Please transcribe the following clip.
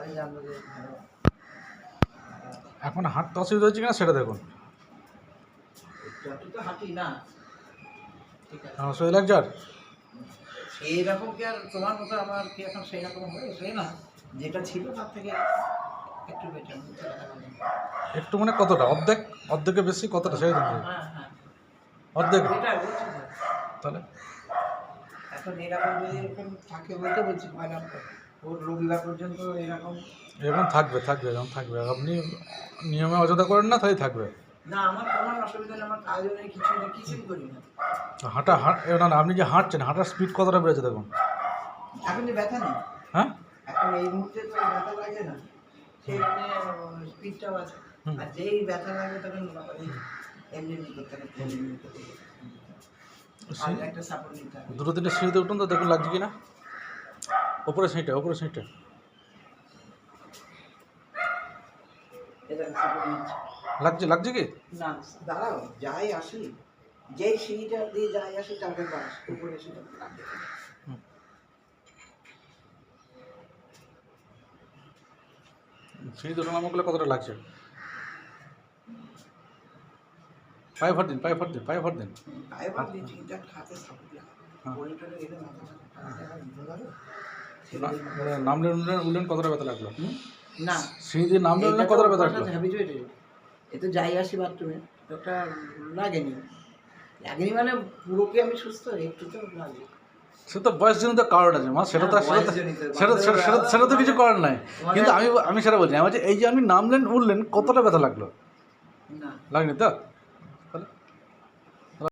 তাহলে জানবো যে ভালো। এখন হাঁটতে অসুবিধা হচ্ছে কিনা সেটা দেখুন। একটু তো হাঁটি না, ঠিক আছে। অসুবিধা লাগছে আর? সেইরকম কি আর তোমার মতো আমার কি এখন সেই রকম হয়েছে না, যেটা ছিল তার থেকে একটু বেটার। একটু মানে কতটা? অর্ধেক? অর্ধেকের বেশি কতটা সেই জন্য? হ্যাঁ হ্যাঁ, অর্ধেক? এটা বলছি তো। তাহলে এখন এরকম যদি এরকম থাকে বলতে বলছি ম্যাডাম, ওর রবিবার পর্যন্ত এরকম। এরকম থাকবে থাকবে এরকম থাকবে, আপনি নিয়মে অযথা করেন না তাই থাকবে। না আমার কোনো অসুবিধা নেই, আমার কাজও নেই, কিছু নেই, কিছুই করি না। না না, আপনি যে হাঁটছেন হাঁটার স্পিড কতটা বেড়েছে দেখুন। এখন যে ব্যথা নেই, হ্যাঁ, এখন এই মুহূর্তে তো ব্যথা লাগে না, সেই মানে স্পিডটাও আছে। আর যেই ব্যথা লাগবে তখন এমনি এমনি করতে হবে, এমনি করতে হবে। আর একটা সাপোর্ট নিতে হবে। দুটো তিনটে সিঁড়িতে উঠুন তো দেখুন লাগছে কিনা। ওপরে সিঁড়িটা, ওপরে সিঁড়িটা এটা সাপোর্ট নিচ্ছে লাগছে, লাগছে কি? না। দাঁড়াও, যাই আসি, যেই সিঁড়িটা দিয়ে যাই আসি তাকে বাস উপরে সেটা লাগবে। সিঁড়ি দুটো নামা করলে কতটা লাগছে? পায়ে ভর দিন, পায়ে ভর দিন, পায়ে ভর দিন। পায়ে ভাত দিয়ে ঠিকঠাক হাতে সাপোর্ট লাগে, হ্যাঁ। বড়ি টড়ি এলে মাথা ভালো লাগে। নামলেন উঠলেন কতটা ব্যথা লাগলো? না, সিঁড়ি দিয়ে নামলেন উঠলেন কতটা ব্যথা লাগলো? হ্যাবিচুয়েটেড। এ তো যাই আসি বাথরুমে, ওটা লাগেনি। লাগেনি মানে পুরো কি আমি সুস্থ, একটু তো লাগে। সে তো বয়সজনিত কারণ আছে মা, সেটা তো বয়সজনিত, সেটা তো কিছু করার নাই। কিন্তু আমি সেটা বলছি, আমি বলছি এই যে আপনি নামলেন উঠলেন কতটা ব্যথা লাগলো? না লাগনি তো?